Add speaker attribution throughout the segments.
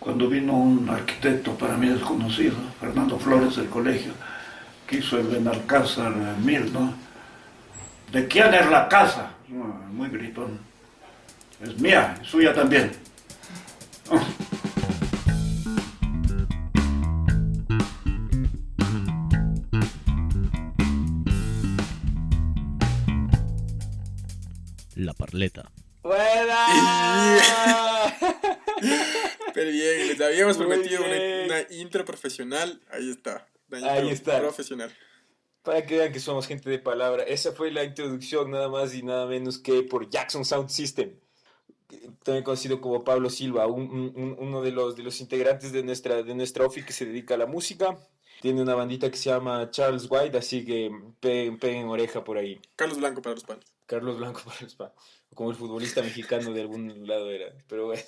Speaker 1: cuando vino un arquitecto para mí desconocido, Fernando Flores del colegio, que hizo el Benalcázar 1000, ¿no? ¿De quién es la casa? Muy gritón. Es mía, es suya también.
Speaker 2: La Parleta.
Speaker 3: ¡Buena!
Speaker 4: Pero bien, les habíamos
Speaker 3: Muy
Speaker 4: prometido
Speaker 3: bien.
Speaker 4: una intro profesional. Ahí está. La intro
Speaker 3: Ahí está.
Speaker 4: profesional.
Speaker 3: Para que vean que somos gente de palabra. Esa fue la introducción nada más y nada menos que por Jackson Sound System, también conocido como Pablo Silva, uno de los integrantes de nuestra OFI que se dedica a la música. Tiene una bandita que se llama Charles White, así que peguen oreja por ahí.
Speaker 4: Carlos Blanco para los panes.
Speaker 3: Carlos Blanco para el spa. Como el futbolista mexicano de algún lado era. Pero bueno.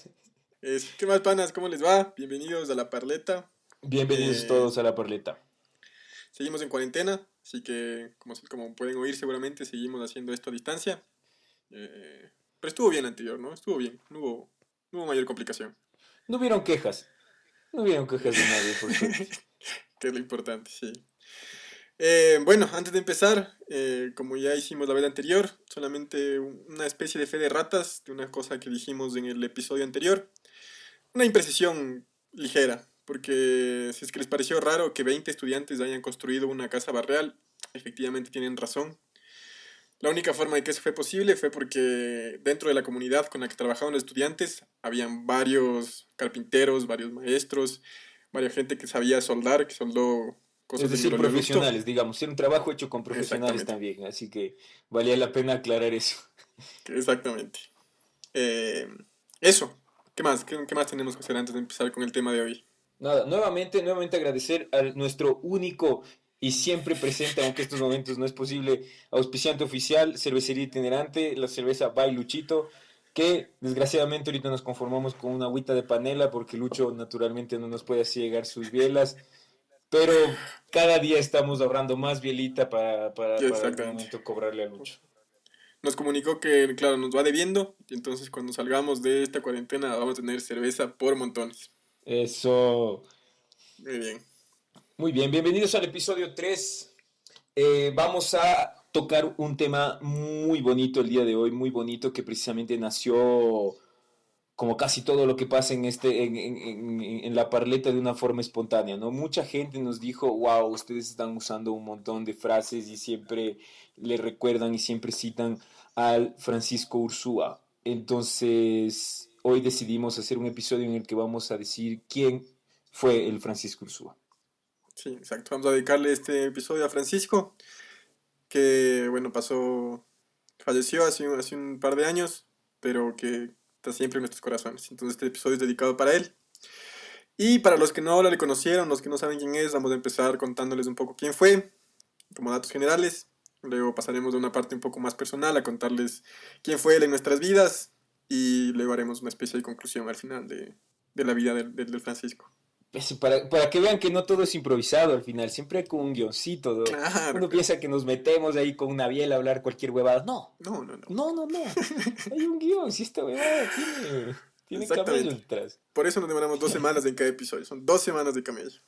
Speaker 4: ¿Qué más, panas? ¿Cómo les va? Bienvenidos a La Parleta.
Speaker 3: Bienvenidos todos a la Parleta.
Speaker 4: Seguimos en cuarentena, así que como pueden oír seguramente seguimos haciendo esto a distancia. Pero estuvo bien anterior, ¿no? Estuvo bien, no hubo mayor complicación.
Speaker 3: No hubieron quejas. No hubieron quejas de nadie, por suerte.
Speaker 4: Que es lo importante, sí. Bueno, antes de empezar, como ya hicimos la vez anterior, solamente una especie de fe de ratas de una cosa que dijimos en el episodio anterior. Una imprecisión ligera, porque si es que les pareció raro que 20 estudiantes hayan construido una casa barrial, efectivamente tienen razón. La única forma de que eso fue posible fue porque dentro de la comunidad con la que trabajaban los estudiantes habían varios carpinteros, varios maestros, varias gente que sabía soldar, que soldó
Speaker 3: Es
Speaker 4: cosas del
Speaker 3: decir,
Speaker 4: oleoducto.
Speaker 3: profesionales, digamos. Era un trabajo hecho con profesionales
Speaker 4: Exactamente.
Speaker 3: también. Así que valía la pena aclarar eso.
Speaker 4: Exactamente. Eh, Eso. ¿Qué más? ¿Qué más tenemos que hacer antes de empezar con el tema de hoy?
Speaker 3: Nada, nuevamente agradecer a nuestro único y siempre presente, aunque estos momentos no es posible, auspiciante oficial, cervecería itinerante, la cerveza By Luchito, que desgraciadamente ahorita nos conformamos con una agüita de panela porque Lucho naturalmente no nos puede así llegar sus bielas, pero cada día estamos ahorrando más bielita para algún
Speaker 4: Exactamente.
Speaker 3: momento cobrarle a Lucho.
Speaker 4: Nos comunicó que, claro, nos va debiendo y entonces cuando salgamos de esta cuarentena vamos a tener cerveza por montones.
Speaker 3: Eso.
Speaker 4: Muy bien.
Speaker 3: Muy bien, bienvenidos al episodio 3. Vamos a tocar un tema muy bonito el día de hoy, muy bonito que precisamente nació como casi todo lo que pasa en la parleta de una forma espontánea, ¿no? Mucha gente nos dijo, wow, ustedes están usando un montón de frases y siempre le recuerdan y siempre citan al Francisco Ursúa. Entonces, hoy decidimos hacer un episodio en el que vamos a decir quién fue el Francisco Ursúa.
Speaker 4: Sí, exacto. Vamos a dedicarle este episodio a Francisco, que, bueno, falleció hace un par de años, pero que está siempre en nuestros corazones. Entonces este episodio es dedicado para él. Y para los que no le conocieron, los que no saben quién es, vamos a empezar contándoles un poco quién fue, como datos generales. Luego pasaremos de una parte un poco más personal a contarles quién fue él en nuestras vidas. Y luego haremos una especie de conclusión al final de la vida del Francisco.
Speaker 3: Para que vean que no todo es improvisado al final, siempre hay como un guioncito, ¿no?
Speaker 4: Claro,
Speaker 3: Uno
Speaker 4: claro.
Speaker 3: piensa que nos metemos ahí con una biela a hablar cualquier huevada. No,
Speaker 4: No, no, no.
Speaker 3: no, no, no. Hay un guión, si esta huevada tiene camello
Speaker 4: Exactamente.
Speaker 3: detrás.
Speaker 4: Por eso nos demoramos 2 semanas en cada episodio. Son 2 semanas de camello.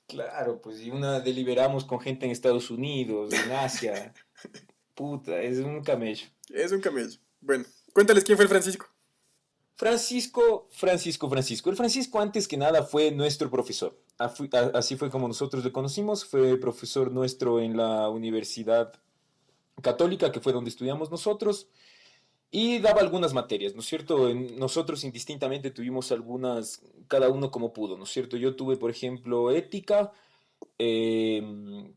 Speaker 3: Claro, pues y una deliberamos con gente en Estados Unidos, en Asia. Puta, es un camello.
Speaker 4: Es un camello. Bueno, cuéntales quién fue el Francisco.
Speaker 3: Francisco. El Francisco antes que nada fue nuestro profesor. Así fue como nosotros le conocimos. Fue profesor nuestro en la Universidad Católica, que fue donde estudiamos nosotros. Y daba algunas materias, ¿no es cierto? Nosotros indistintamente tuvimos algunas, cada uno como pudo, ¿no es cierto? Yo tuve, por ejemplo, ética,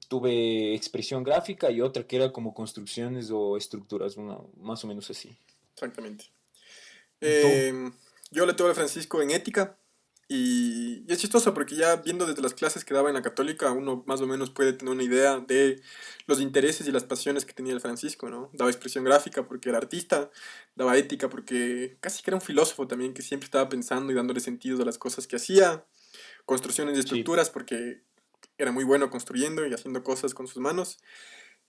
Speaker 3: tuve expresión gráfica y otra que era como construcciones o estructuras, más o menos así.
Speaker 4: Exactamente.
Speaker 3: ¿Y tú?
Speaker 4: Yo le tuve a Francisco en ética y es chistoso porque ya viendo desde las clases que daba en la católica uno más o menos puede tener una idea de los intereses y las pasiones que tenía el Francisco, ¿no? Daba expresión gráfica porque era artista, daba ética porque casi que era un filósofo también que siempre estaba pensando y dándole sentido a las cosas que hacía, construcciones y
Speaker 3: Sí.
Speaker 4: estructuras porque era muy bueno construyendo y haciendo cosas con sus manos.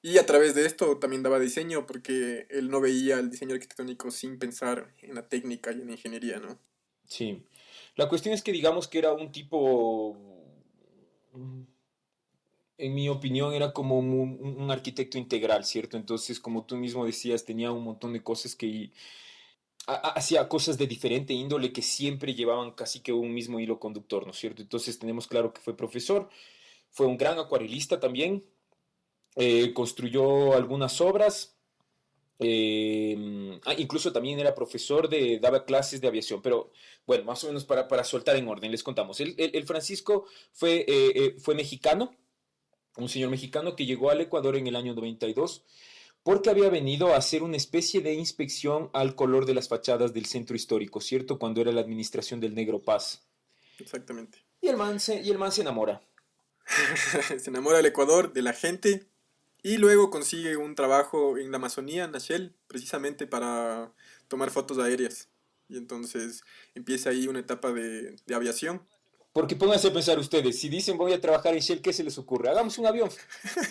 Speaker 4: Y a través de esto también daba diseño, porque él no veía el diseño arquitectónico sin pensar en la técnica y en la ingeniería, ¿no?
Speaker 3: Sí. La cuestión es que digamos que era un tipo, mm, en mi opinión, era como un arquitecto integral, ¿cierto? Entonces, como tú mismo decías, tenía un montón de cosas que hacía cosas de diferente índole que siempre llevaban casi que un mismo hilo conductor, ¿no es cierto? Entonces tenemos claro que fue profesor, fue un gran acuarelista también, construyó algunas obras, incluso también era profesor daba clases de aviación, pero bueno, más o menos para soltar en orden, les contamos. El Francisco fue mexicano, un señor mexicano que llegó al Ecuador en el año 92 porque había venido a hacer una especie de inspección al color de las fachadas del centro histórico, ¿cierto? Cuando era la administración del Negro Paz.
Speaker 4: Exactamente.
Speaker 3: Y el man se enamora.
Speaker 4: Se enamora del Ecuador, de la gente, y luego consigue un trabajo en la Amazonía, en Shell, precisamente para tomar fotos aéreas. Y entonces empieza ahí una etapa de aviación.
Speaker 3: Porque pónganse a pensar ustedes, si dicen voy a trabajar en Shell, ¿qué se les ocurre? Hagamos un avión.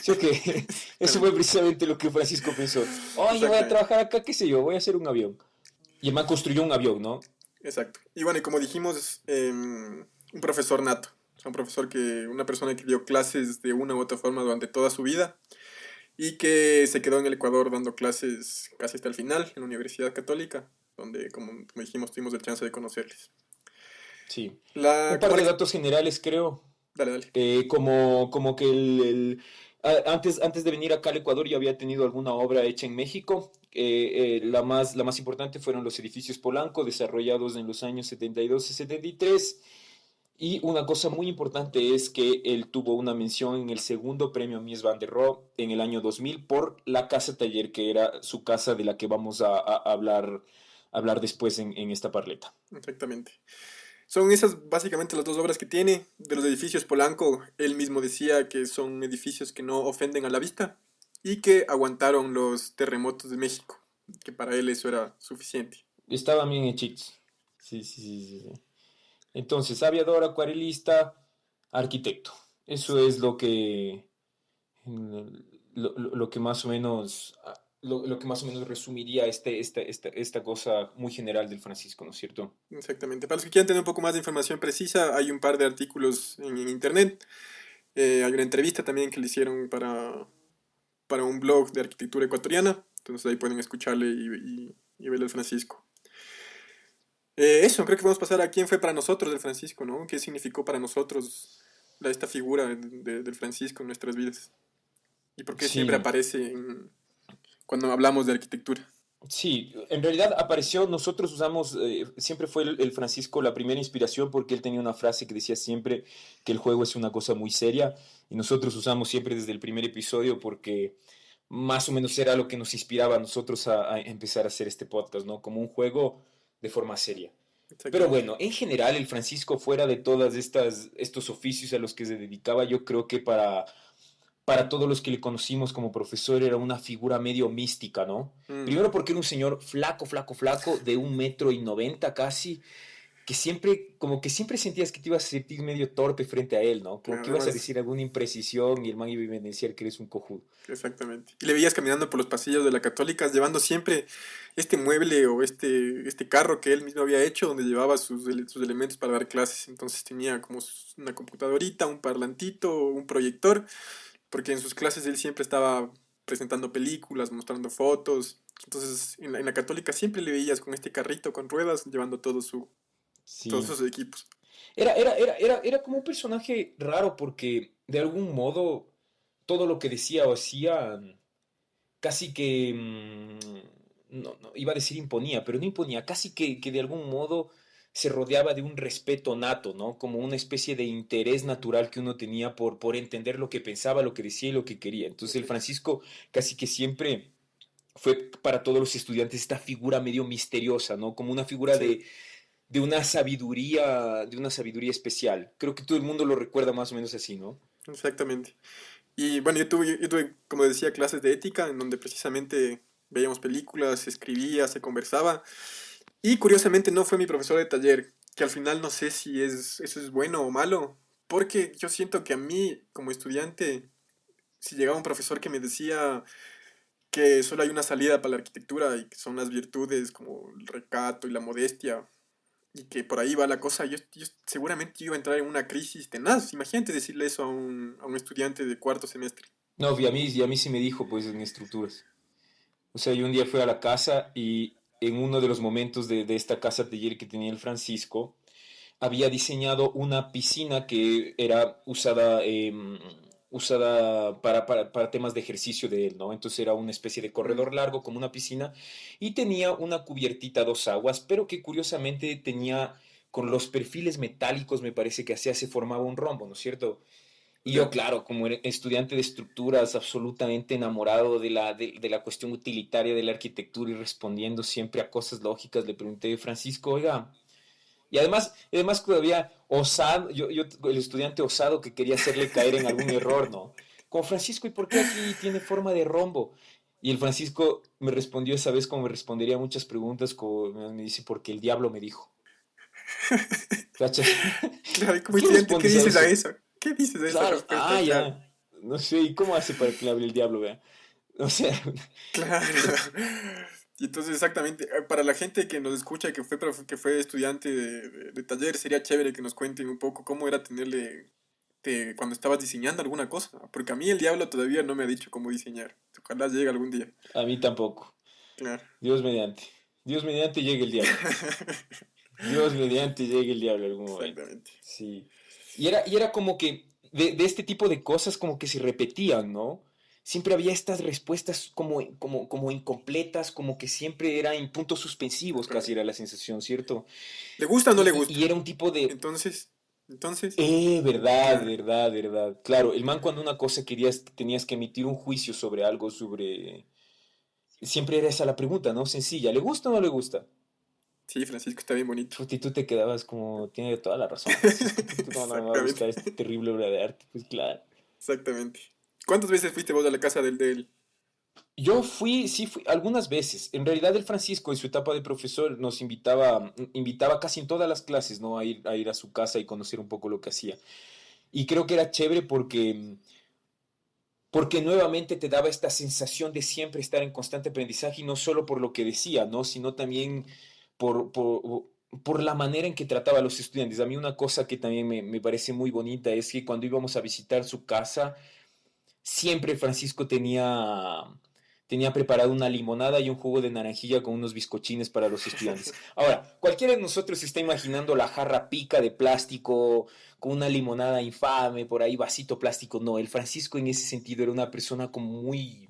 Speaker 3: ¿Sí o qué? Eso fue
Speaker 4: Exactamente.
Speaker 3: precisamente lo que Francisco pensó. Oh, yo voy a
Speaker 4: Exactamente.
Speaker 3: trabajar acá, qué sé yo, voy a hacer un avión. Y el man construyó un avión, ¿no?
Speaker 4: Exacto. Y bueno, y como dijimos, un profesor nato. O sea, una persona que dio clases de una u otra forma durante toda su vida y que se quedó en el Ecuador dando clases casi hasta el final en la Universidad Católica, donde, como dijimos, tuvimos el chance de conocerles.
Speaker 3: Sí. Un
Speaker 4: La,
Speaker 3: par
Speaker 4: como
Speaker 3: de
Speaker 4: la-
Speaker 3: datos generales, creo.
Speaker 4: Dale, dale.
Speaker 3: Como que antes de venir acá al Ecuador ya había tenido alguna obra hecha en México. La más importante fueron los edificios Polanco, desarrollados en los años 72 y 73. Y una cosa muy importante es que él tuvo una mención en el segundo premio Mies van der Rohe en el año 2000 por la casa taller, que era su casa de la que vamos a hablar después en esta parleta.
Speaker 4: Exactamente. Son esas básicamente las dos obras que tiene. De los edificios Polanco, él mismo decía que son edificios que no ofenden a la vista y que aguantaron los terremotos de México, que para él eso era suficiente.
Speaker 3: Estaban bien hechitos. Sí, sí, sí, sí, sí. Entonces, aviador, acuarelista, arquitecto. Eso es lo que más o menos, lo que más o menos resumiría esta cosa muy general del Francisco, ¿no es cierto?
Speaker 4: Exactamente. Para los que quieran tener un poco más de información precisa, hay un par de artículos en internet. Hay una entrevista también que le hicieron para un blog de arquitectura ecuatoriana. Entonces ahí pueden escucharle y verle al Francisco. Eso, creo que vamos a pasar a quién fue para nosotros el Francisco, ¿no? ¿Qué significó para nosotros esta figura del Francisco en nuestras vidas? ¿Y por qué siempre
Speaker 3: Sí,
Speaker 4: aparece cuando hablamos de arquitectura?
Speaker 3: sí, en realidad apareció, nosotros usamos, siempre fue el Francisco la primera inspiración porque él tenía una frase que decía siempre que el juego es una cosa muy seria y nosotros usamos siempre desde el primer episodio porque más o menos era lo que nos inspiraba a nosotros a empezar a hacer este podcast, ¿no? Como un juego de forma seria. Pero
Speaker 4: Exactamente.
Speaker 3: bueno, en general el Francisco fuera de todas estos oficios a los que se dedicaba, yo creo que para todos los que le conocimos como profesor era una figura medio mística, ¿no?
Speaker 4: Mm,
Speaker 3: Primero porque era un señor flaco, flaco, flaco, de 1,90 m casi, que siempre, como que siempre sentías que te ibas a sentir medio torpe frente a él, ¿no? Como que ibas a
Speaker 4: además,
Speaker 3: decir alguna imprecisión y el man iba a evidenciar que eres un cojudo.
Speaker 4: exactamente. Y le veías caminando por los pasillos de la Católica, llevando siempre este mueble o este carro que él mismo había hecho, donde llevaba sus elementos para dar clases. Entonces tenía como una computadorita, un parlantito, un proyector, porque en sus clases él siempre estaba presentando películas, mostrando fotos. Entonces en la Católica siempre le veías con este carrito con ruedas, llevando todos
Speaker 3: Sí.
Speaker 4: sus equipos.
Speaker 3: Era como un personaje raro porque de algún modo todo lo que decía o hacía casi que, no, iba a decir imponía, pero no imponía, casi que de algún modo se rodeaba de un respeto nato, ¿no? Como una especie de interés natural que uno tenía por entender lo que pensaba, lo que decía y lo que quería. Entonces el
Speaker 4: Exacto.
Speaker 3: Francisco casi que siempre fue para todos los estudiantes esta figura medio misteriosa, ¿no? Como una figura
Speaker 4: Sí,
Speaker 3: de una sabiduría especial. Creo que todo el mundo lo recuerda más o menos así, ¿no?
Speaker 4: exactamente. Y bueno, yo tuve, como decía, clases de ética en donde precisamente veíamos películas, se escribía, se conversaba. Y curiosamente no fue mi profesor de taller, que al final no sé si eso es bueno o malo, porque yo siento que a mí, como estudiante, si llegaba un profesor que me decía que solo hay una salida para la arquitectura y que son las virtudes como el recato y la modestia, y que por ahí va la cosa, seguramente yo iba a entrar en una crisis tenaz. Imagínate decirle eso a un estudiante de cuarto semestre.
Speaker 3: No, y a mí sí me dijo, pues, en estructuras. O sea, yo un día fui a la casa y en uno de los momentos de esta casa taller que tenía el Francisco, había diseñado una piscina que era usada para temas de ejercicio de él, ¿no? Entonces era una especie de
Speaker 4: Mm,
Speaker 3: corredor largo como una piscina y tenía una cubiertita a dos aguas, pero que curiosamente tenía con los perfiles metálicos, me parece que así se formaba un rombo, ¿no es cierto? Y yo,
Speaker 4: ya.
Speaker 3: claro, como estudiante de estructuras, absolutamente enamorado de la cuestión utilitaria de la arquitectura y respondiendo siempre a cosas lógicas, le pregunté, Francisco, oiga, y además todavía osado, yo el estudiante osado que quería hacerle caer en algún error, ¿no? Como Francisco, ¿y por qué aquí tiene forma de rombo? Y el Francisco me respondió esa vez como me respondería a muchas preguntas, como me dice, porque el diablo me dijo. ¿Cachas?
Speaker 4: Claro, y como
Speaker 3: ¿Qué
Speaker 4: estudiante, ¿qué
Speaker 3: respondes a
Speaker 4: dices a
Speaker 3: eso?
Speaker 4: eso? ¿Qué dices a esa
Speaker 3: Claro,
Speaker 4: respuesta? Claro,
Speaker 3: ya. No sé, ¿y cómo hace para que le hable el diablo, vea? O sea,
Speaker 4: claro. Y entonces exactamente, para la gente que nos escucha, que fue estudiante de taller, sería chévere que nos cuenten un poco cómo era tenerle cuando estabas diseñando alguna cosa, porque a mí el diablo todavía no me ha dicho cómo diseñar. Ojalá llegue algún día.
Speaker 3: a mí tampoco.
Speaker 4: Claro.
Speaker 3: Dios mediante. Dios mediante llegue el diablo. Dios mediante llegue el diablo en algún momento.
Speaker 4: Exactamente.
Speaker 3: Sí. Y era como que de este tipo de cosas como que se repetían, ¿no? Siempre había estas respuestas como incompletas, como que siempre era en puntos suspensivos, casi
Speaker 4: Claro.
Speaker 3: era la sensación, ¿cierto?
Speaker 4: ¿Le gusta o no
Speaker 3: Y,
Speaker 4: le
Speaker 3: y- y
Speaker 4: gusta?
Speaker 3: era un tipo de,
Speaker 4: Entonces, entonces,
Speaker 3: verdad,
Speaker 4: claro.
Speaker 3: verdad, verdad. Claro, el man cuando una cosa querías, tenías que emitir un juicio sobre algo, Siempre era esa la pregunta, ¿no? Sencilla, ¿le gusta o no le gusta?
Speaker 4: Sí, Francisco está bien bonito.
Speaker 3: Puta, y tú te quedabas como, tiene toda la razón, Francisco, ¿tú cómo no me vas a
Speaker 4: Exactamente.
Speaker 3: buscar esta terrible obra de arte? Pues claro.
Speaker 4: Exactamente. ¿Cuántas veces fuiste vos a la casa del de él?
Speaker 3: Yo fui, sí fui, algunas veces. En realidad el Francisco en su etapa de profesor nos invitaba casi en todas las clases, ¿no? A ir a su casa y conocer un poco lo que hacía. Y creo que era chévere porque nuevamente te daba esta sensación de siempre estar en constante aprendizaje y no solo por lo que decía, ¿no? Sino también por, por, por la manera en que trataba a los estudiantes. A mí una cosa que también me parece muy bonita es que cuando íbamos a visitar su casa, siempre Francisco tenía preparado una limonada y un jugo de naranjilla con unos bizcochines para los estudiantes. Ahora, cualquiera de nosotros se está imaginando la jarra pica de plástico con una limonada infame, por ahí vasito plástico. No, el Francisco en ese sentido era una persona como muy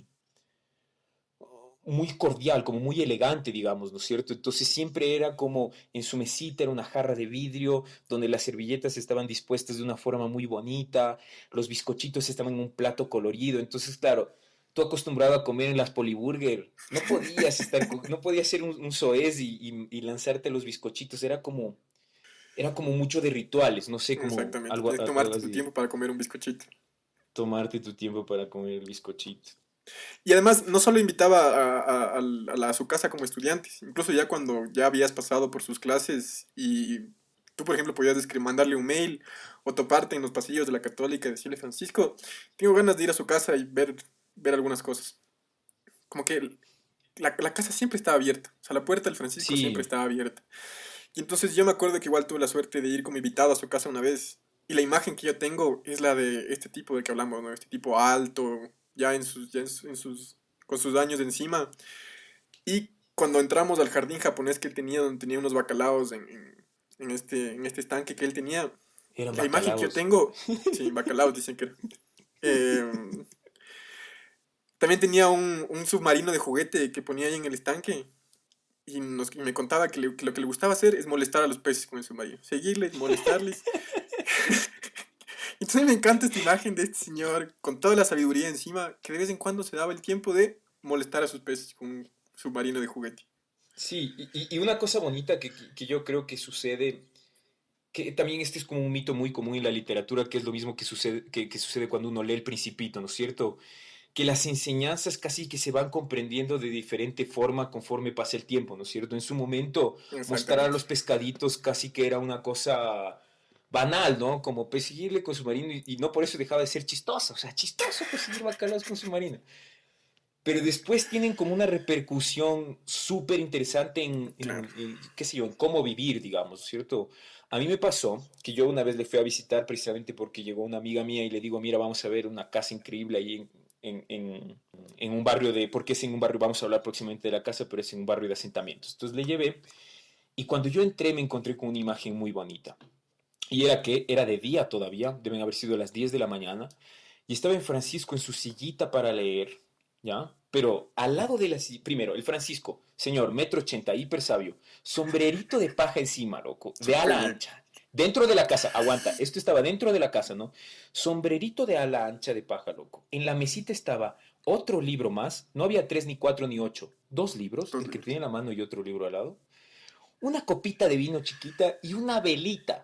Speaker 3: cordial, como muy elegante, digamos, ¿no es cierto? Entonces siempre era como en su mesita era una jarra de vidrio donde las servilletas estaban dispuestas de una forma muy bonita, los bizcochitos estaban en un plato colorido, entonces claro, tú acostumbrado a comer en las Poliburger, no podías ser un soez y lanzarte los bizcochitos, era como mucho de rituales, no sé, como
Speaker 4: Exactamente.
Speaker 3: algo,
Speaker 4: Tienes que
Speaker 3: algo
Speaker 4: tomarte tu
Speaker 3: así,
Speaker 4: tiempo para comer un bizcochito.
Speaker 3: tomarte tu tiempo para comer el bizcochito.
Speaker 4: Y además, no solo invitaba a su casa como estudiantes, incluso ya cuando ya habías pasado por sus clases y tú, por ejemplo, podías mandarle un mail o toparte en los pasillos de la Católica y decirle, Francisco, tengo ganas de ir a su casa y ver algunas cosas. Como que la casa siempre estaba abierta, o sea, la puerta del Francisco siempre
Speaker 3: Sí,
Speaker 4: estaba abierta. Y entonces yo me acuerdo que igual tuve la suerte de ir como invitado a su casa una vez. Y la imagen que yo tengo es la de este tipo del que hablamos, ¿no? Este tipo alto, con sus años de encima. Y cuando entramos al jardín japonés que él tenía, donde tenía unos bacalaos en este estanque que él tenía,
Speaker 3: eran
Speaker 4: la imagen que yo
Speaker 3: bacalaos.
Speaker 4: tengo, sí, bacalaos dicen que era. em, También tenía un submarino de juguete que ponía ahí en el estanque. Y me contaba que lo que le gustaba hacer es molestar a los peces con el submarino. Seguirles, molestarles. Entonces me encanta esta imagen de este señor con toda la sabiduría encima, que de vez en cuando se daba el tiempo de molestar a sus peces con un submarino de juguete.
Speaker 3: Sí, y una cosa bonita que yo creo que sucede, que también este es como un mito muy común en la literatura, que es lo mismo que sucede cuando uno lee El Principito, ¿no es cierto? Que las enseñanzas casi que se van comprendiendo de diferente forma conforme pasa el tiempo, ¿no es cierto? En su momento, mostrar a
Speaker 4: Exactamente.
Speaker 3: los pescaditos casi que era una cosa banal, ¿no? Como perseguirle con submarino y no por eso dejaba de ser chistoso, o sea, chistoso perseguir bacalaos con submarino. pero después tienen como una repercusión súper interesante
Speaker 4: Claro.
Speaker 3: qué sé yo, en cómo vivir, digamos, ¿cierto? A mí me pasó que yo una vez le fui a visitar precisamente porque llegó una amiga mía y le digo, mira, vamos a ver una casa increíble ahí en, en, en un barrio porque es en un barrio, vamos a hablar próximamente de la casa, pero es en un barrio de asentamientos. Entonces le llevé y cuando yo entré me encontré con una imagen muy bonita. Y era que era de día todavía, deben haber sido las 10 de la mañana, y estaba en Francisco en su sillita para leer, ¿ya? Pero al lado de la silla, primero, el Francisco, señor, 1,80 m, hiper sabio, sombrerito de paja encima, loco, de
Speaker 4: Súper
Speaker 3: ala
Speaker 4: bien.
Speaker 3: ancha, dentro de la casa, aguanta, esto estaba dentro de la casa, ¿no? Sombrerito de ala ancha de paja, loco. En la mesita estaba otro libro más, no había 3, ni 4, ni 8, 2 libros,
Speaker 4: Dos
Speaker 3: el que
Speaker 4: libros.
Speaker 3: tenía en la mano y otro libro al lado, una copita de vino chiquita y una velita.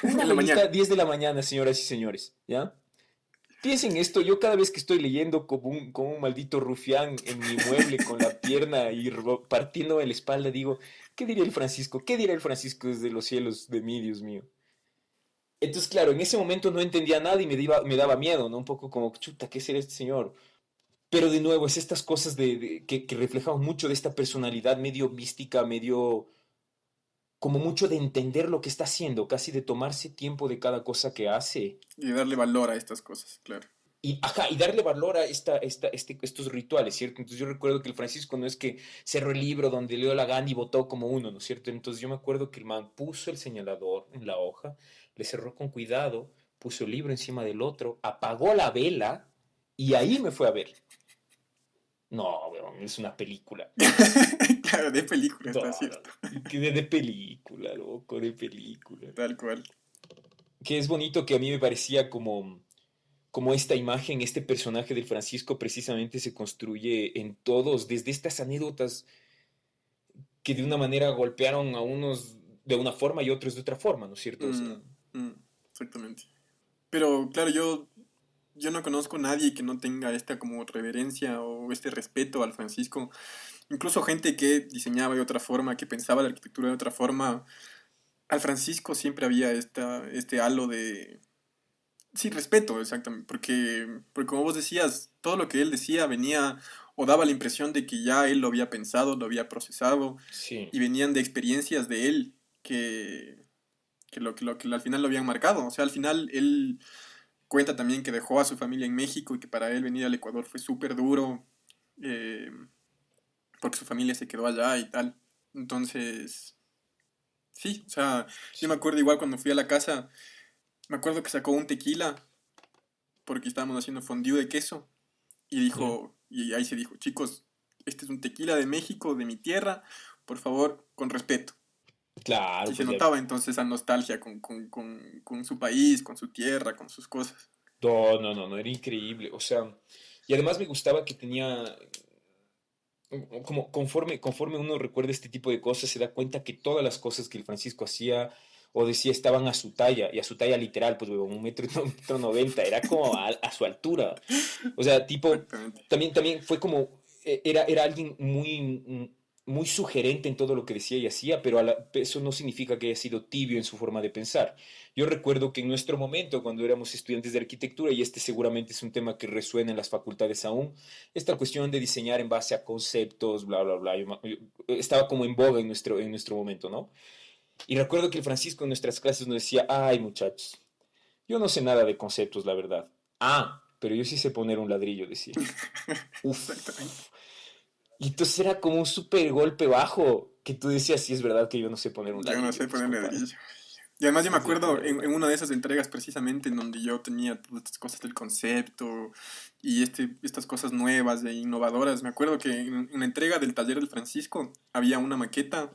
Speaker 3: Una
Speaker 4: En la
Speaker 3: velita,
Speaker 4: mañana.
Speaker 3: 10 de la mañana, señoras y señores, ¿ya? Piensen esto, yo cada vez que estoy leyendo como un maldito rufián en mi mueble con la pierna y partiendo la espalda, digo, ¿qué diría el Francisco? ¿Qué dirá el Francisco desde los cielos de mí, Dios mío? Entonces, claro, en ese momento no entendía nada y me daba miedo, ¿no? Un poco como, chuta, ¿qué será este señor? Pero de nuevo, es estas cosas que reflejan mucho de esta personalidad medio mística, medio como mucho de entender lo que está haciendo, casi de tomarse tiempo de cada cosa que hace
Speaker 4: Y darle valor a estas cosas, claro.
Speaker 3: y, ajá, y darle valor a estos rituales, ¿cierto? Entonces yo recuerdo que el Francisco no es que cerró el libro donde leo la Gandhi y votó como uno, ¿no es cierto? Entonces yo me acuerdo que el man puso el señalador en la hoja, le cerró con cuidado, puso el libro encima del otro, apagó la vela y ahí me fue a ver. No, weón, es una película.
Speaker 4: Claro, de película,
Speaker 3: No,
Speaker 4: está
Speaker 3: no,
Speaker 4: cierto.
Speaker 3: que de película, loco, de película.
Speaker 4: Tal cual.
Speaker 3: Que es bonito que a mí me parecía como esta imagen, este personaje del Francisco precisamente se construye en todos, desde estas anécdotas que de una manera golpearon a unos de una forma y otros de otra forma, ¿no es cierto? O sea,
Speaker 4: Mm, mm, exactamente. Pero claro, yo no conozco a nadie que no tenga esta como reverencia o este respeto al Francisco. Incluso gente que diseñaba de otra forma, que pensaba la arquitectura de otra forma. Al Francisco siempre había este halo de... Sí, respeto, exactamente. Porque como vos decías, todo lo que él decía venía o daba la impresión de que ya él lo había pensado, lo había procesado
Speaker 3: sí,
Speaker 4: y venían de experiencias de él que al final lo habían marcado. O sea, al final él cuenta también que dejó a su familia en México y que para él venir al Ecuador fue súper duro, eh, porque su familia se quedó allá y tal. Entonces, sí, o sea, yo me
Speaker 3: sí,
Speaker 4: acuerdo igual cuando fui a la casa, me acuerdo que sacó un tequila porque estábamos haciendo fondue de queso y
Speaker 3: ya.
Speaker 4: dijo, y ahí se dijo, chicos, este es un tequila de México, de mi tierra, por favor, con respeto.
Speaker 3: Claro,
Speaker 4: Y se
Speaker 3: pues ya.
Speaker 4: notaba entonces esa nostalgia con su país, con su tierra, con sus cosas.
Speaker 3: No, no, no, no, era increíble. O sea, y además me gustaba que tenía, como conforme uno recuerda este tipo de cosas, se da cuenta que todas las cosas que el Francisco hacía o decía estaban a su talla, y a su talla literal, pues, huevón, 1,90 m, era como a su altura. O sea, tipo,
Speaker 4: Exactamente.
Speaker 3: también fue como, era alguien muy sugerente en todo lo que decía y hacía, pero eso no significa que haya sido tibio en su forma de pensar. Yo recuerdo que en nuestro momento, cuando éramos estudiantes de arquitectura, y este seguramente es un tema que resuena en las facultades aún, esta cuestión de diseñar en base a conceptos, bla, bla, bla, estaba como en boga en nuestro momento, ¿no? Y recuerdo que el Francisco en nuestras clases nos decía, ay muchachos, yo no sé nada de conceptos, la verdad. Ah, pero yo sí sé poner un ladrillo, decía.
Speaker 4: Exactamente.
Speaker 3: Uf. Y entonces era como un súper golpe bajo que tú decías, sí es verdad que yo no sé poner un
Speaker 4: Yo no
Speaker 3: ladrillo,
Speaker 4: sé
Speaker 3: pues
Speaker 4: ponerle
Speaker 3: compadre.
Speaker 4: ladrillo. Y además yo me
Speaker 3: No sé
Speaker 4: acuerdo
Speaker 3: poner un
Speaker 4: en
Speaker 3: ladrillo.
Speaker 4: una de esas entregas precisamente en donde yo tenía todas estas cosas del concepto y estas cosas nuevas e innovadoras. Me acuerdo que en la entrega del taller del Francisco había una maqueta,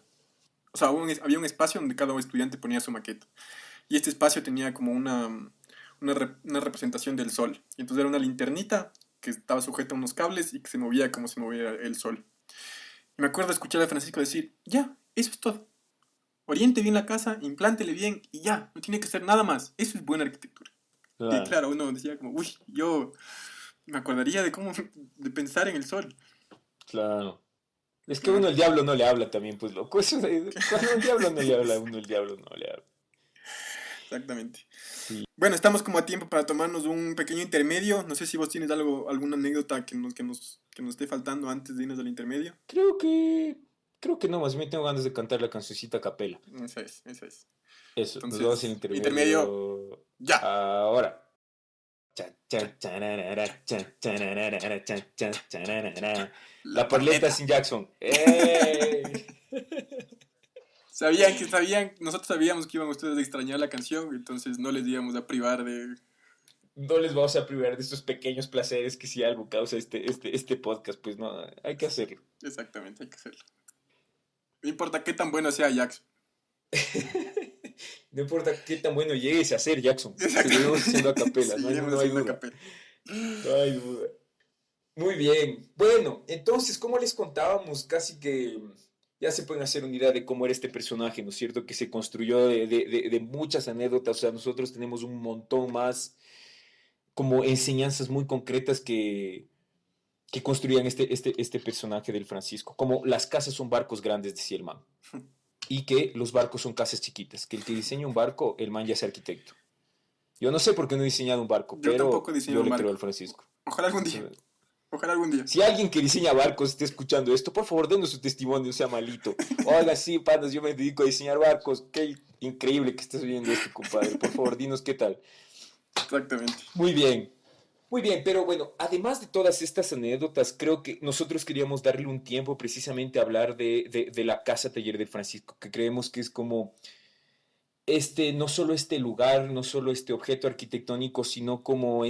Speaker 4: o sea, había un espacio donde cada estudiante ponía su maqueta. Y este espacio tenía como una representación del sol. Y entonces era una linternita que estaba sujeta a unos cables y que se movía como se movía el sol. Y me acuerdo escuchar a Francisco decir, ya, eso es todo. Oriente bien la casa, implántele bien y ya, no tiene que ser nada más. Eso es buena arquitectura. Y
Speaker 3: Claro,
Speaker 4: claro, uno decía como, uy, yo me acordaría de cómo, de pensar en el sol.
Speaker 3: claro. Es que a
Speaker 4: Claro,
Speaker 3: uno el diablo no le habla también, pues loco. Cuando el diablo no le habla a uno, el diablo no le habla.
Speaker 4: Exactamente.
Speaker 3: Sí.
Speaker 4: Bueno, estamos como a tiempo para tomarnos un pequeño intermedio. No sé si vos tienes alguna anécdota que nos esté faltando antes de irnos al intermedio.
Speaker 3: Creo que, creo que no, más bien tengo ganas de cantar la cancioncita a capela.
Speaker 4: Esa es, esa es.
Speaker 3: Eso, nos vamos al
Speaker 4: Entonces, intermedio,
Speaker 3: intermedio
Speaker 4: ya.
Speaker 3: ahora. Chan, chan, chanarara, chan, chanarara, chan, chan, chanarara.
Speaker 4: La
Speaker 3: La Parleta
Speaker 4: Parleta.
Speaker 3: sin Jackson. ¡Ey!
Speaker 4: Nosotros sabíamos que iban ustedes a extrañar la canción, entonces no les íbamos a privar de...
Speaker 3: No les vamos a privar de estos pequeños placeres que si algo causa este podcast, pues no, hay que hacerlo.
Speaker 4: Exactamente, hay que hacerlo. No importa qué tan bueno sea Jackson.
Speaker 3: No importa qué tan bueno llegues a ser, Jackson. Seguiremos
Speaker 4: Exactamente.
Speaker 3: haciendo a capela,
Speaker 4: Seguiremos
Speaker 3: no hay
Speaker 4: haciendo a
Speaker 3: duda.
Speaker 4: capela.
Speaker 3: No hay duda. Muy bien. Bueno, entonces, como les contábamos, casi que ya se pueden hacer una idea de cómo era este personaje, ¿no es cierto? Que se construyó de muchas anécdotas. O sea, nosotros tenemos un montón más como enseñanzas muy concretas que construían este personaje del Francisco. Como las casas son barcos grandes, decía el man. Y que los barcos son casas chiquitas. Que el que diseña un barco, el man ya es arquitecto. Yo no sé por qué no he diseñado un barco,
Speaker 4: Yo tampoco
Speaker 3: pero
Speaker 4: he diseñado
Speaker 3: yo
Speaker 4: un
Speaker 3: le creo
Speaker 4: barco.
Speaker 3: al Francisco.
Speaker 4: Ojalá algún día. Ojalá algún día.
Speaker 3: Si alguien que diseña barcos esté escuchando esto, por favor, denos su testimonio, sea malito. Oiga, sí, panas, yo me dedico a diseñar barcos. Qué increíble que estés oyendo esto, compadre. Por favor, dinos qué tal.
Speaker 4: Exactamente.
Speaker 3: Muy bien. Muy bien, pero bueno, además de todas estas anécdotas, creo que nosotros queríamos darle un tiempo precisamente a hablar de la Casa Taller de Francisco, que creemos que es como no solo este lugar, no solo este objeto arquitectónico, sino como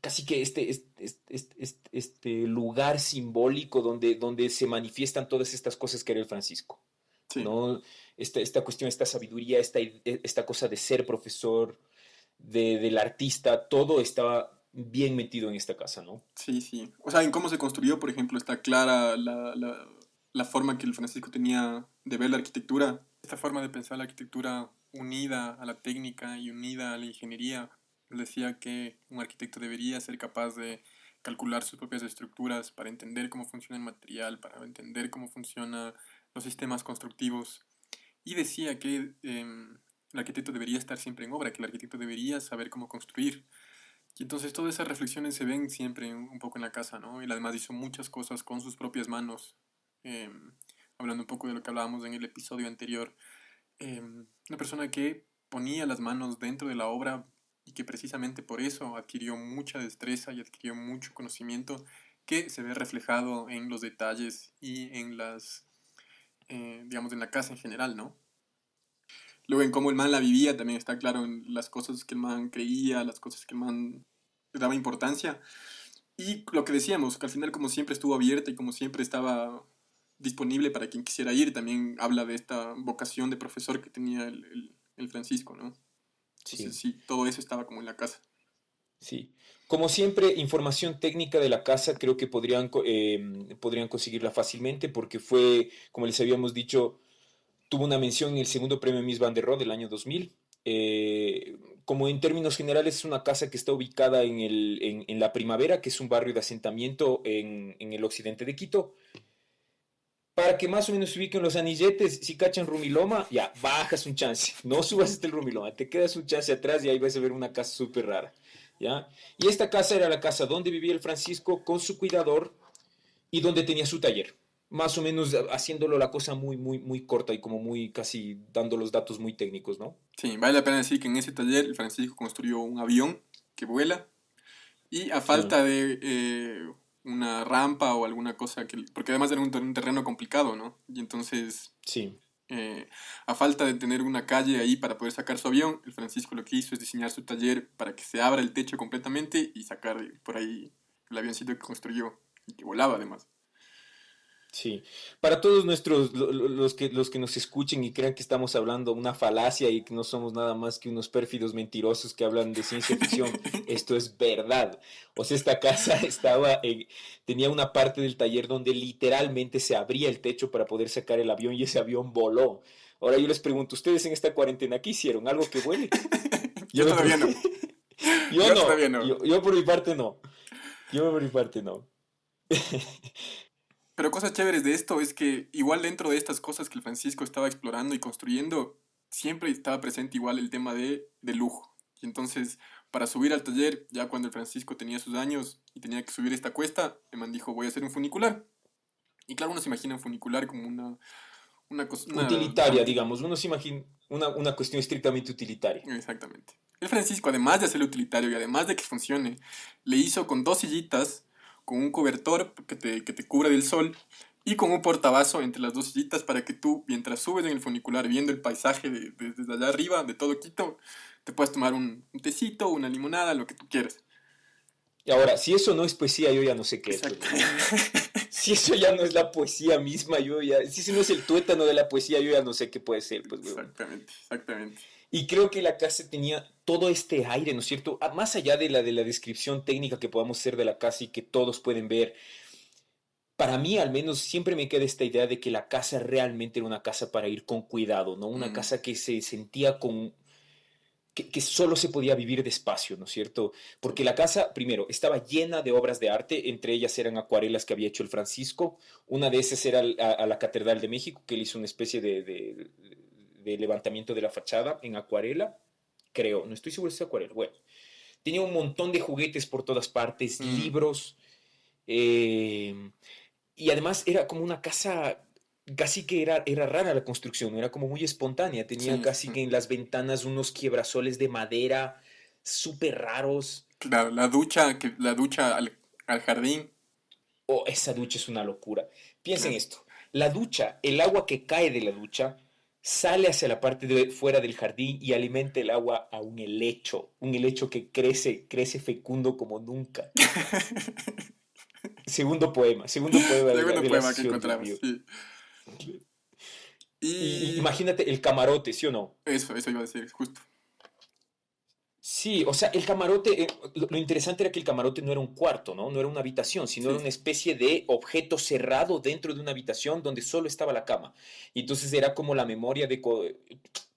Speaker 3: casi que este lugar simbólico donde se manifiestan todas estas cosas que era el Francisco,
Speaker 4: Sí.
Speaker 3: ¿no? Esta cuestión, esta sabiduría, esta cosa de ser profesor, del artista, todo estaba bien metido en esta casa, ¿no?
Speaker 4: Sí, sí. O sea, en cómo se construyó, por ejemplo, está clara la forma que el Francisco tenía de ver la arquitectura. Esta forma de pensar la arquitectura unida a la técnica y unida a la ingeniería. Él decía que un arquitecto debería ser capaz de calcular sus propias estructuras para entender cómo funciona el material, para entender cómo funcionan los sistemas constructivos. Y decía que el arquitecto debería estar siempre en obra, que el arquitecto debería saber cómo construir. Y entonces todas esas reflexiones se ven siempre un poco en la casa, ¿no? Él además hizo muchas cosas con sus propias manos. Eh, Hablando un poco de lo que hablábamos en el episodio anterior. Una persona que ponía las manos dentro de la obra y que precisamente por eso adquirió mucha destreza y adquirió mucho conocimiento que se ve reflejado en los detalles y en digamos, en la casa en general, ¿no? Luego en cómo el man la vivía también está claro en las cosas que el man creía, las cosas que el man le daba importancia. Y lo que decíamos, que al final como siempre estuvo abierta y como siempre estaba disponible para quien quisiera ir, también habla de esta vocación de profesor que tenía el Francisco, ¿no? Entonces
Speaker 3: Sí,
Speaker 4: sí, todo eso estaba como en la casa.
Speaker 3: sí. Como siempre, información técnica de la casa creo que podrían conseguirla fácilmente porque fue, como les habíamos dicho, tuvo una mención en el segundo premio Miss Van der Rohe del año 2000. Como en términos generales es una casa que está ubicada en La Primavera, que es un barrio de asentamiento en el occidente de Quito. Para que más o menos se ubiquen los anilletes, si cachan Rumiloma, ya, bajas un chance. No subas hasta el Rumiloma, te quedas un chance atrás y ahí vas a ver una casa súper rara. ¿Ya? Y esta casa era la casa donde vivía el Francisco con su cuidador y donde tenía su taller. Más o menos haciéndolo la cosa muy, muy, muy corta y como muy casi dando los datos muy técnicos, ¿no?
Speaker 4: Sí, vale la pena decir que en ese taller el Francisco construyó un avión que vuela y a
Speaker 3: Sí,
Speaker 4: falta de una rampa o alguna cosa que... Porque además era un terreno complicado, ¿no? Y entonces
Speaker 3: sí.
Speaker 4: a falta de tener una calle ahí para poder sacar su avión, el Francisco lo que hizo es diseñar su taller para que se abra el techo completamente y sacar por ahí el avioncito que construyó y que volaba además.
Speaker 3: Sí, para todos los que nos escuchen y crean que estamos hablando una falacia y que no somos nada más que unos pérfidos mentirosos que hablan de ciencia ficción, esto es verdad. O sea, esta casa tenía una parte del taller donde literalmente se abría el techo para poder sacar el avión y ese avión voló. Ahora yo les pregunto, ¿ustedes en esta cuarentena qué hicieron? ¿Algo que vuele?
Speaker 4: Yo
Speaker 3: Yo me
Speaker 4: todavía no.
Speaker 3: pregunto, yo
Speaker 4: Yo
Speaker 3: no,
Speaker 4: todavía no.
Speaker 3: yo por mi parte no, yo por mi parte no.
Speaker 4: Pero cosas chéveres de esto es que igual dentro de estas cosas que el Francisco estaba explorando y construyendo, siempre estaba presente igual el tema de lujo. Y entonces, para subir al taller, ya cuando el Francisco tenía sus años y tenía que subir esta cuesta, el man dijo, voy a hacer un funicular. Y claro, uno se imagina un funicular como una cosa...
Speaker 3: Utilitaria, digamos. Uno se imagina una cuestión estrictamente utilitaria.
Speaker 4: Exactamente. El Francisco, además de hacerlo utilitario y además de que funcione, le hizo con 2 sillitas, con un cobertor que te cubra del sol y con un portabazo entre las 2 sillitas para que tú, mientras subes en el funicular viendo el paisaje desde allá arriba, de todo Quito, te puedas tomar un tecito, una limonada, lo que tú quieras.
Speaker 3: Y ahora, si eso no es poesía, yo ya no sé qué es.
Speaker 4: Exacto.
Speaker 3: Si eso ya no es la poesía misma, si eso no es el tuétano de la poesía, yo ya no sé qué puede ser, pues, weón.
Speaker 4: Exactamente, exactamente.
Speaker 3: Y creo que la casa tenía todo este aire, ¿no es cierto? Más allá de la descripción técnica que podamos hacer de la casa y que todos pueden ver, para mí al menos siempre me queda esta idea de que la casa realmente era una casa para ir con cuidado, ¿no? Una casa que se sentía que solo se podía vivir despacio, ¿no es cierto? Porque la casa, primero, estaba llena de obras de arte, entre ellas eran acuarelas que había hecho el Francisco, una de esas era a la Catedral de México, que él hizo una especie de levantamiento de la fachada en acuarela, creo, no estoy seguro si es acuarela, bueno. Tenía un montón de juguetes por todas partes, libros, eh, y además era como una casa, casi que era rara la construcción, era como muy espontánea, tenía
Speaker 4: Sí,
Speaker 3: casi que en las ventanas unos quiebrasoles de madera súper raros.
Speaker 4: claro, la ducha al jardín.
Speaker 3: Oh, esa ducha es una locura. Piensen
Speaker 4: Claro.
Speaker 3: esto, la ducha, el agua que cae de la ducha sale hacia la parte de fuera del jardín y alimenta el agua a un helecho que crece fecundo como nunca. Segundo poema
Speaker 4: Segundo
Speaker 3: de la
Speaker 4: poema que
Speaker 3: sesión, Dios
Speaker 4: encontramos,
Speaker 3: mío.
Speaker 4: sí.
Speaker 3: Y
Speaker 4: Y
Speaker 3: imagínate el camarote, ¿sí o no?
Speaker 4: eso iba a decir, justo.
Speaker 3: Sí, o sea, el camarote, lo interesante era que el camarote no era un cuarto, ¿no? No era una habitación, sino era
Speaker 4: Sí,
Speaker 3: una especie de objeto cerrado dentro de una habitación donde solo estaba la cama. Y entonces era como la memoria de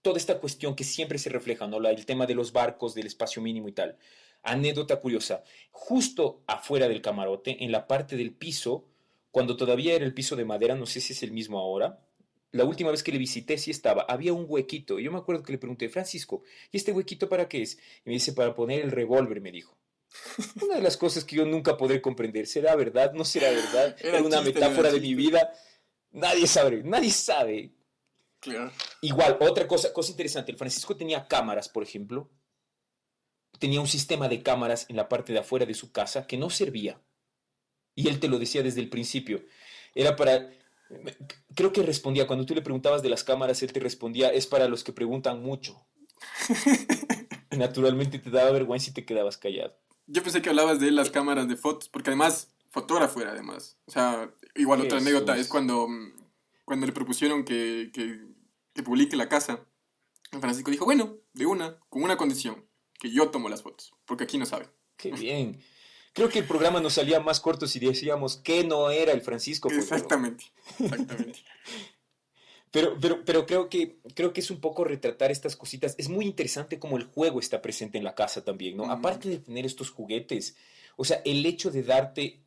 Speaker 3: toda esta cuestión que siempre se refleja, ¿no? El tema de los barcos, del espacio mínimo y tal. Anécdota curiosa, justo afuera del camarote, en la parte del piso, cuando todavía era el piso de madera, no sé si es el mismo ahora, la última vez que le visité sí estaba, había un huequito. Yo me acuerdo que le pregunté, Francisco, ¿y este huequito para qué es? Y me dice, para poner el revólver, me dijo. Una de las cosas que yo nunca podré comprender, ¿será verdad? ¿No será verdad?
Speaker 4: era
Speaker 3: Era una
Speaker 4: chiste, no era
Speaker 3: metáfora de mi
Speaker 4: chiste.
Speaker 3: vida. Nadie sabe, nadie sabe.
Speaker 4: Claro.
Speaker 3: Igual, otra cosa interesante, el Francisco tenía cámaras, por ejemplo. Tenía un sistema de cámaras en la parte de afuera de su casa que no servía. Y él te lo decía desde el principio. Era para... Creo que respondía, cuando tú le preguntabas de las cámaras, él te respondía, es para los que preguntan mucho. Y naturalmente te daba vergüenza y te quedabas callado.
Speaker 4: Yo pensé que hablabas de las cámaras de fotos, porque además, fotógrafo era además. O sea, igual otra anécdota es
Speaker 3: Jesús.
Speaker 4: cuando le propusieron que publique la casa. Francisco dijo, bueno, con una condición, que yo tomo las fotos, porque aquí no saben.
Speaker 3: Qué bien. Creo que el programa nos salía más corto si decíamos que no era el Francisco, pues, weón.
Speaker 4: Exactamente, exactamente.
Speaker 3: Pero creo que es un poco retratar estas cositas. Es muy interesante cómo el juego está presente en la casa también, ¿no?
Speaker 4: Mm,
Speaker 3: Aparte de tener estos juguetes, o sea, el hecho de darte,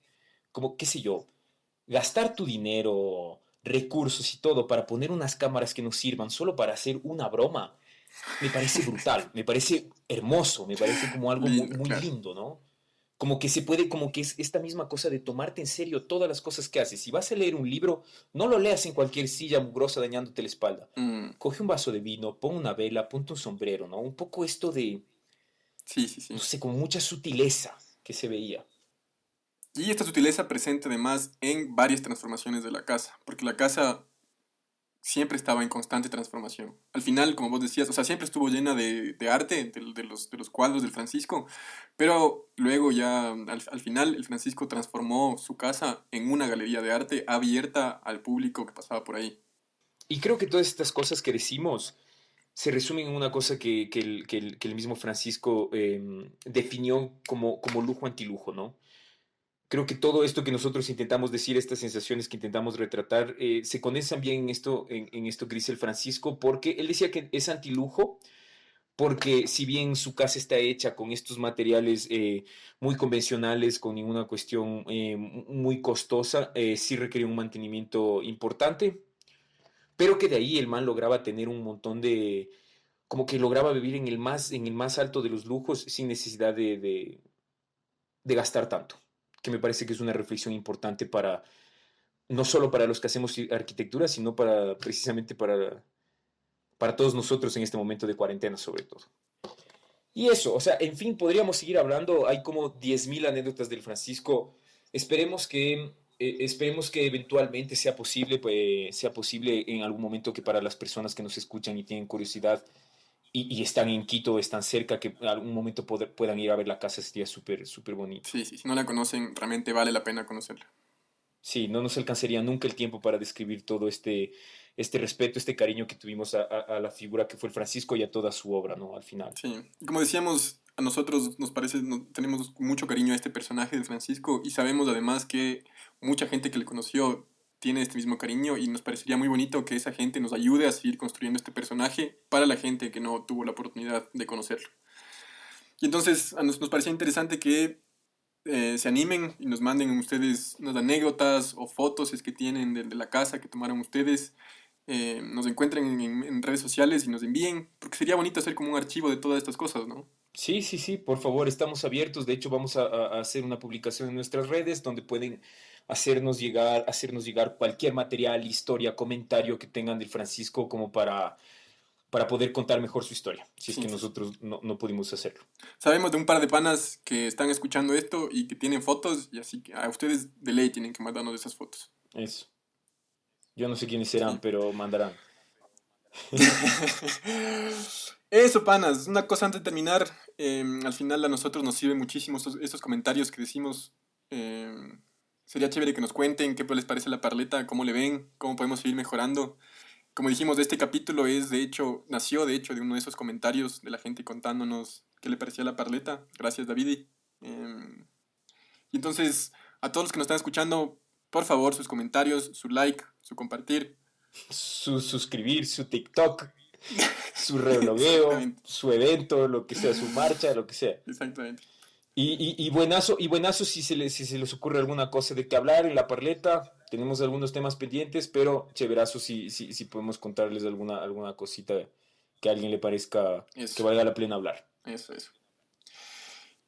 Speaker 3: como, qué sé yo, gastar tu dinero, recursos y todo para poner unas cámaras que nos sirvan solo para hacer una broma, me parece brutal, me parece hermoso, me parece como algo muy,
Speaker 4: lindo,
Speaker 3: muy
Speaker 4: claro.
Speaker 3: lindo, ¿no? Como que se puede, como que es esta misma cosa de tomarte en serio todas las cosas que haces. Si vas a leer un libro, no lo leas en cualquier silla mugrosa dañándote la espalda.
Speaker 4: Mm,
Speaker 3: Coge un vaso de vino, pon una vela, ponte un sombrero, ¿no? Un poco esto de,
Speaker 4: sí, sí,
Speaker 3: no
Speaker 4: sí.
Speaker 3: sé, como mucha sutileza que se veía.
Speaker 4: Y esta sutileza presente además en varias transformaciones de la casa, porque la casa siempre estaba en constante transformación. Al final, como vos decías, o sea, siempre estuvo llena de arte, de los cuadros del Francisco, pero luego ya al final el Francisco transformó su casa en una galería de arte abierta al público que pasaba por ahí.
Speaker 3: Y creo que todas estas cosas que decimos se resumen en una cosa que el mismo Francisco definió como lujo antilujo, ¿no? Creo que todo esto que nosotros intentamos decir, estas sensaciones que intentamos retratar, se condensan bien en esto que dice el Francisco, porque él decía que es antilujo, porque si bien su casa está hecha con estos materiales muy convencionales, con ninguna cuestión muy costosa, sí requiere un mantenimiento importante, pero que de ahí el man lograba tener un montón de, como que lograba vivir en el más alto de los lujos sin necesidad de gastar tanto, que me parece que es una reflexión importante para, no solo para los que hacemos arquitectura, sino para, precisamente para todos nosotros en este momento de cuarentena sobre todo. Y eso, o sea, en fin, podríamos seguir hablando, hay como 10.000 anécdotas del Francisco, esperemos que eventualmente sea posible en algún momento que para las personas que nos escuchan y tienen curiosidad y están en Quito, están cerca, que en algún momento puedan ir a ver la casa, sería súper, súper bonito.
Speaker 4: Sí, sí, si no la conocen, realmente vale la pena conocerla.
Speaker 3: Sí, no nos alcanzaría nunca el tiempo para describir todo este respeto, este cariño que tuvimos a la figura que fue el Francisco y a toda su obra, ¿no? Al final.
Speaker 4: Sí, y como decíamos, a nosotros nos parece, tenemos mucho cariño a este personaje de Francisco y sabemos además que mucha gente que le conoció tiene este mismo cariño y nos parecería muy bonito que esa gente nos ayude a seguir construyendo este personaje para la gente que no tuvo la oportunidad de conocerlo. Y entonces nos parecía interesante que se animen y nos manden ustedes unas anécdotas o fotos si es que tienen de la casa que tomaron ustedes. Nos encuentren en redes sociales y nos envíen, porque sería bonito hacer como un archivo de todas estas cosas, ¿no?
Speaker 3: Sí, sí, sí, por favor, estamos abiertos. De hecho, vamos a hacer una publicación en nuestras redes donde pueden hacernos llegar cualquier material, historia, comentario que tengan del Francisco como para poder contar mejor su historia, si es
Speaker 4: Sí,
Speaker 3: que
Speaker 4: sí.
Speaker 3: nosotros no pudimos hacerlo.
Speaker 4: Sabemos de un par de panas que están escuchando esto y que tienen fotos, y así que a ustedes de ley tienen que mandarnos esas fotos.
Speaker 3: Eso. Yo no sé quiénes
Speaker 4: Sí.
Speaker 3: serán, pero mandarán.
Speaker 4: Eso, panas, una cosa antes de terminar, al final a nosotros nos sirven muchísimo estos comentarios que decimos. eh, Sería chévere que nos cuenten qué les parece la parleta, cómo le ven, cómo podemos seguir mejorando. Como dijimos, este capítulo nació de hecho de uno de esos comentarios de la gente contándonos qué le parecía la parleta. Gracias, Davidi. Y entonces, a todos los que nos están escuchando, por favor, sus comentarios, su like, su compartir.
Speaker 3: Su suscribir, su TikTok, su reblogueo,
Speaker 4: Exactamente,
Speaker 3: su evento, lo que sea, su marcha, lo que sea.
Speaker 4: exactamente.
Speaker 3: Y buenazo si se les ocurre alguna cosa de qué hablar en la parleta. Tenemos algunos temas pendientes, pero chéverazo si podemos contarles alguna cosita que a alguien le parezca que
Speaker 4: Eso,
Speaker 3: valga la pena hablar.
Speaker 4: eso.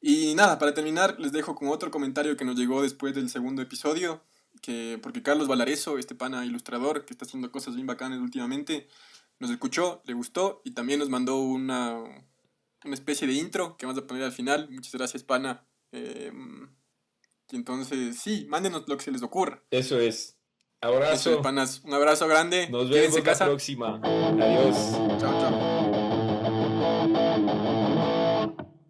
Speaker 4: Y nada, para terminar, les dejo con otro comentario que nos llegó después del segundo episodio, porque Carlos Valareso, este pana ilustrador que está haciendo cosas bien bacanas últimamente, nos escuchó, le gustó y también nos mandó una especie de intro que vamos a poner al final. Muchas gracias, pana. Y entonces, sí, mándenos lo que se les ocurra.
Speaker 3: Eso es.
Speaker 4: Eso es,
Speaker 3: Abrazo.
Speaker 4: panas. Un abrazo grande.
Speaker 3: Nos
Speaker 4: Quédense
Speaker 3: vemos
Speaker 4: en
Speaker 3: la
Speaker 4: casa.
Speaker 3: próxima. Adiós.
Speaker 4: Chao, chao.